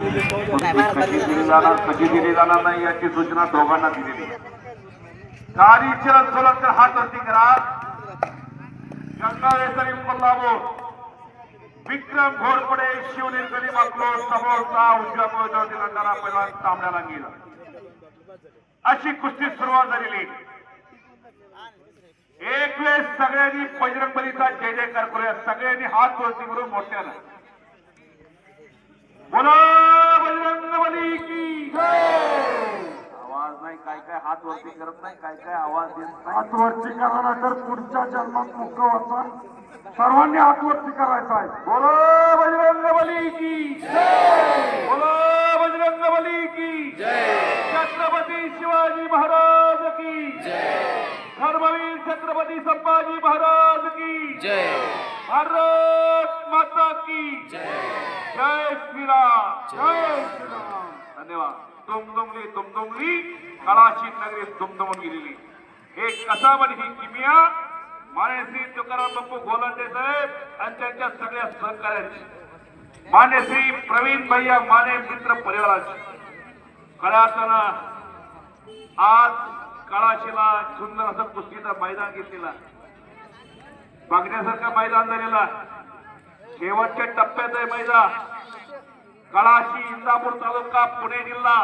कशी दिली जाणार कशी दिली जाणार नाही याची सूचना दोघांना दिलेली. कालीचरण सोलंकर हात वरती करा. गंगावेसरी कोल्हापूर विक्रम घोरपडे शिवनेरकरी मागलो समोरचा उजव्या बाजूला लढणारा पहिला तांबड्याला गेला. अशी कुस्ती सुरुवात झालेली. एक वेळेस सगळ्यांनी बजरंगबलीचा जय जयकार करूया. सगळ्यांनी हात वरती करून मोठ्यानं बोला बजरंगबली की जय. आवाज नाही काय काय हात वरती करत नाही काय काय आवाज देत नाही. हात वरती करा तर पुढच्या जन्मात मोकळं व्हायचा. सर्वांनी हात वरती करायचा आहे. बोला बजरंगबली की जय. बोला बजरंगबली की जय. छत्रपती शिवाजी महाराज की जय. धर्मवीर छत्रपती संभाजी महाराज की जय. भारत माता की जय. जय श्रीराम जय श्रीराम. धन्यवाद. दुमदुमली कळाशी नगरी दुमदुमून गेलेली. हे कसावण ही किमिया मान्य श्री तुकाराम बापू गोलांडे साहेब आणि त्यांच्या सगळ्या सहकार्यांची, मान्य श्री प्रवीण भैया माने मित्र परिवाराची. खऱ्या अर्थानं आज कळाशीला सुंदर असं कुस्तीचं मैदान घेतलेला, बघण्यासारखं मैदान झालेला. शेवटच्या टप्प्यात आहे मैदान. कळाशी इंदापूर तालुका पुणे जिल्हा.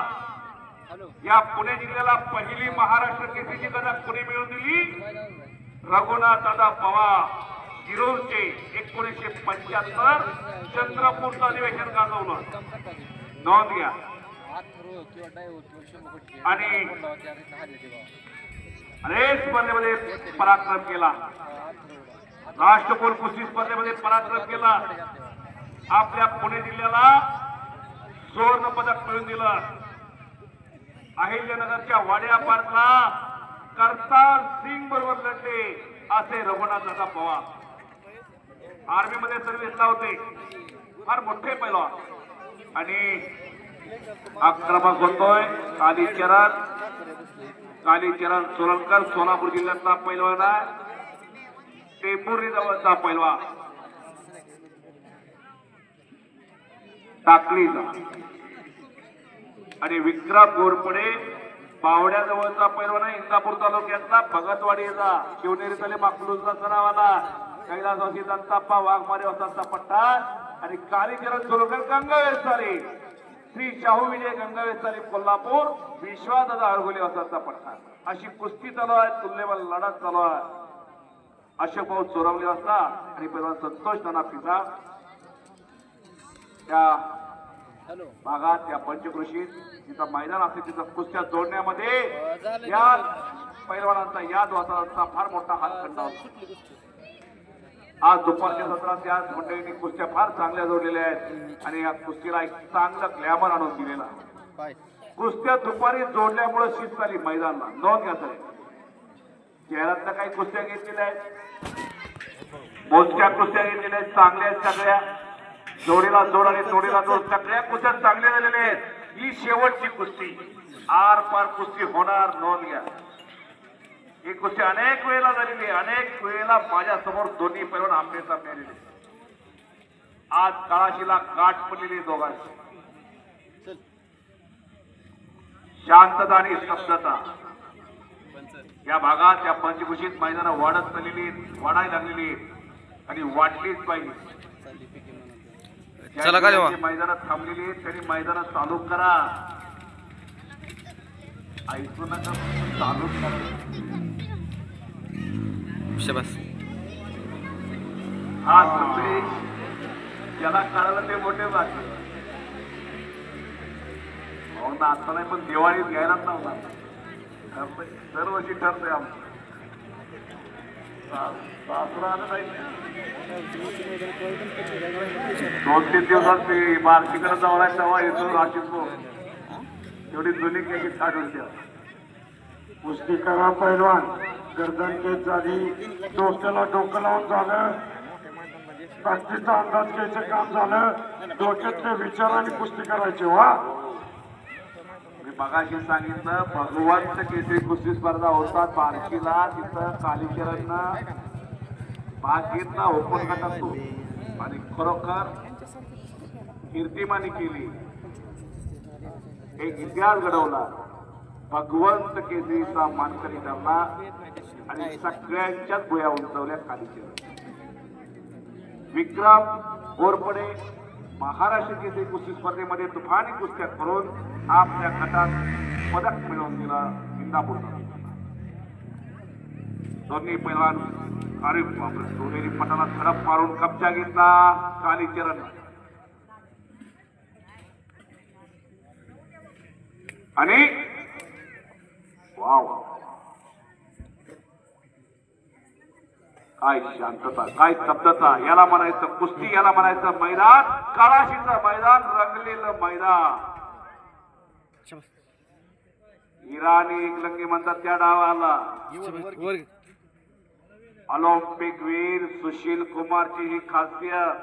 या पुणे जिल्ह्याला पहिली महाराष्ट्र केसरीची गदा पुणे मिळवून दिली रघुनाथ दादा पवार शिरूरचे 1975 चंद्रपूरचं अधिवेशन गाजवलं. नोंद घ्या. आणि अनेक स्पर्धेमध्ये पराक्रम केला. राष्ट्रकुल कुस्ती स्पर्धेमध्ये पराक्रम केला. आपल्या पुणे जिल्ह्याला सुवर्ण पदक मिळवून दिलं. अहिल्यानगरच्या वाड्या पार्कला करतार सिंग बरोबर लढले असे रघुनाथ दादा पवार. आर्मी मध्ये सर्व्हिसला होते. फार मोठे पैलवान. आणि आक्रमक होतोय कालीचरण सोलंकर सोलापूर जिल्ह्यातला पैलवान आहे. टेंभुर्णी जवळचा पैलवान टाकलीचा. आणि विक्रम घोरपडे बावड्या जवळचा पैलवान आहे. इंदापूर तालुक्यातला भगतवाडीचा शिवनेरी तले माकलूजचा सरावाला कैलासवासी दत्ताप्पा वाघमारे वसाचा पट्टा. आणि कालीचरण सोलंकर गंगावेसारी श्री शाहू विजय गंगावेसारी कोल्हापूर विश्वादादा हळगुले वसाचा पट्टा. अशी कुस्ती चालू आहे. तुल्यबल लढत चालू आहे. अशोक भाऊ चोरवले वाजता आणि पैलवान संतोष नाना पिता त्या भागात या पंचकृषीत तिथं मैदान असते तिथं कुस्त्या जोडण्यामध्ये या पैलवानांचा याद वासाचा फार मोठा हातखंडा होता. आज दुपारच्या सत्रात या मंडळींनी कुस्त्या फार चांगल्या जोडलेल्या आहेत आणि या कुस्तीला एक चांगला ग्लॅमर आणून दिलेला. कुस्त्या दुपारी जोडल्यामुळे शिस्त आली मैदानाला. नोंद घ्या सर. शहरातल्या काही कुस्त्या घेतलेल्या आहेत, मोजक्या कुस्त्या घेतलेल्या आहेत, चांगल्या आहेत सगळ्या. जोडीला जोड आणि जोडीला जोड सगळ्या कुस्त्या चांगल्या झालेल्या आहेत. ही शेवटची कुस्ती आर पार कुस्ती होणार. नोंद घ्या. ही कुस्ती अनेक वेळेला झालेली आहे. अनेक वेळेला माझ्या समोर दोन्ही पैलवान आमने सामने आलेले. आज कळाशीला गाठ पडलेली दोघांची. शांतता आणि स्तब्धता या भागात या पंचकुशीत मैदानं वाढत चाललेली, वाढायला लागलेली आणि वाढलीच पाहिजे. मैदानात थांबलेली तरी मैदानात चालू करा. ऐकू नका, चालू करा. हा संदेश ज्याला कळलं ते मोठे बाकी. हो ना, आता नाही पण दिवाळीत घ्यायलाच नव्हता. दरवर्षी ठरतंय आमचं. दोन तीन दिवसात ते बार्शीकडे जाऊन आहे तेव्हा येतो राशीतो. एवढी जुनी काही काढून द्या. कुस्ती करा पैलवान. गर्दन केस झाली, डोक्याला डोकं लावून झालं, ताकदीचा अंदाज घ्यायचं काम झालं. डोक्यातले विचारांनी कुस्ती करायची. वा मगाशी सांगितलं भगवंत केसरी कुस्ती स्पर्धा होतात बार्शीला. तिथं कालीचरणनं भाग घेतला ओपन गटात तो आणि खरोखर कीर्तिमानी केली. एक इतिहास घडवला. भगवंत केसरीचा मानकरी ठरला आणि सगळ्यांच्याच भुया उंचवल्या खाली. विक्रम घोरपडे महाराष्ट्र केसरी कुस्ती स्पर्धेमध्ये तुफानी कुस्त्या करून आपल्या गटात पदक मिळवून दिला. इंदापूर दोन्ही पैलवान अरे बापरे सोनेरी पटाला धडक मारून कब्जा घेतला. कालीचरण आणि वाव काय शांतता काय स्तब्धता. याला म्हणायचं कुस्ती, याला म्हणायचं मैदान. काळाशीचं मैदान, रंगलेलं मैदान. इराणी एकलंगी म्हणतात त्या डावाला. ऑलिम्पिक वीर सुशील कुमारची ही खासियत.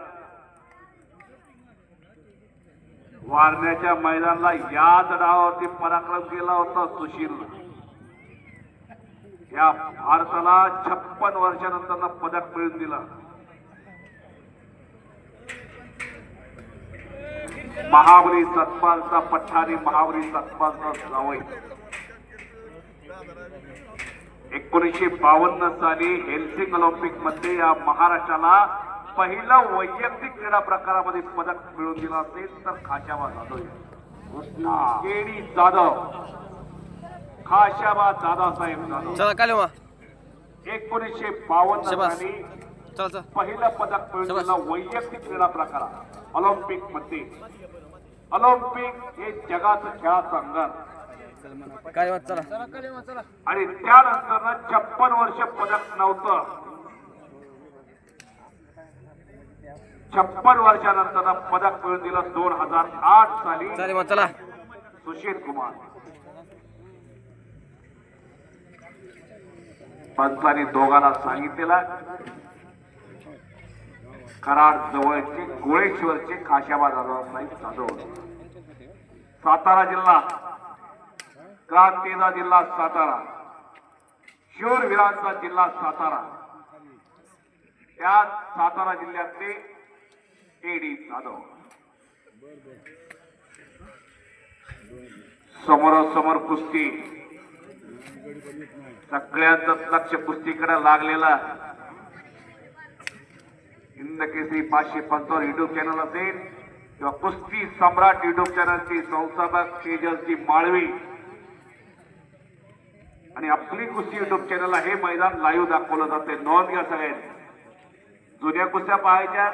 वारण्याच्या मैदानाला याच डावावरती पराक्रम केला होता सुशील. या भारताला 56 वर्षानंतर पदक मिळवून दिलं. महाबली सतपालचा पठारी, महाबली सतपालचा जावई. 1952 साली हेल्सिंग ऑलिम्पिक मध्ये या महाराष्ट्राला पहिलं वैयक्तिक क्रीडा प्रकारामध्ये पदक मिळवून दिलं असेल तर खाशाबा जाधव. केडी जाधव, खाशाबा दादासाहेब जाधव. 1952 साली पहिलं पदक मिळवून दिलं वैयक्तिक क्रीडा प्रकारात ऑलिम्पिक मध्ये. ऑलिम्पिक हे जगाचं खेळाचं अंगण आणि त्यानंतर 56 वर्ष पदक नव्हतं. 56 वर्षानंतर पदक मिळवून दिलं 2008 साली सुशील कुमार. पंचांनी दोघांना सांगितलेलं कराड जवळचे गोळेश्वरचे खाशाबा दादासाहेब जाधव. सातारा जिल्हा, क्रांतीचा जिल्हा सातारा, शूरवीरांचा जिल्हा सातारा. त्या सातारा जिल्ह्यातले केडी जाधव समोरासमोर कुस्ती. सगळ्यांचं लक्ष कुस्तीकडे लागलेला. हिंद केसरी 555 युट्यूब चॅनल असेल किंवा कुस्ती सम्राट युट्यूब चॅनलची संस्थापक तेजलजी माळवी आणि आपली कुस्ती युट्यूब चॅनलला हे मैदान लाईव्ह दाखवलं जाते. नोंद घ्या सगळ्यांनी. जुन्या कुस्त्या पाहायच्या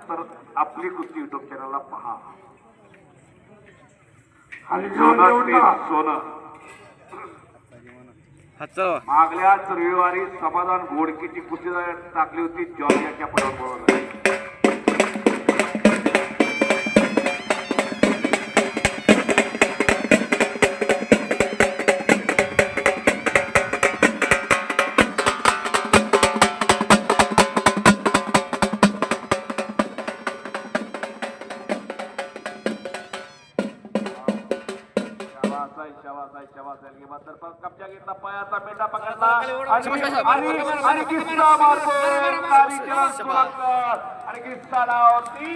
तर आपली कुस्ती युट्यूब चॅनलला पहा. सोनं मागल्याच रविवारी समाधान घोडकीची कुस्ती टाकली होती जॉर्जियाच्या पडावर. कब्जा घेतला, पायाचा मेंढा पकडला आणि किस्सा मारतो आणि किस्सा लावती.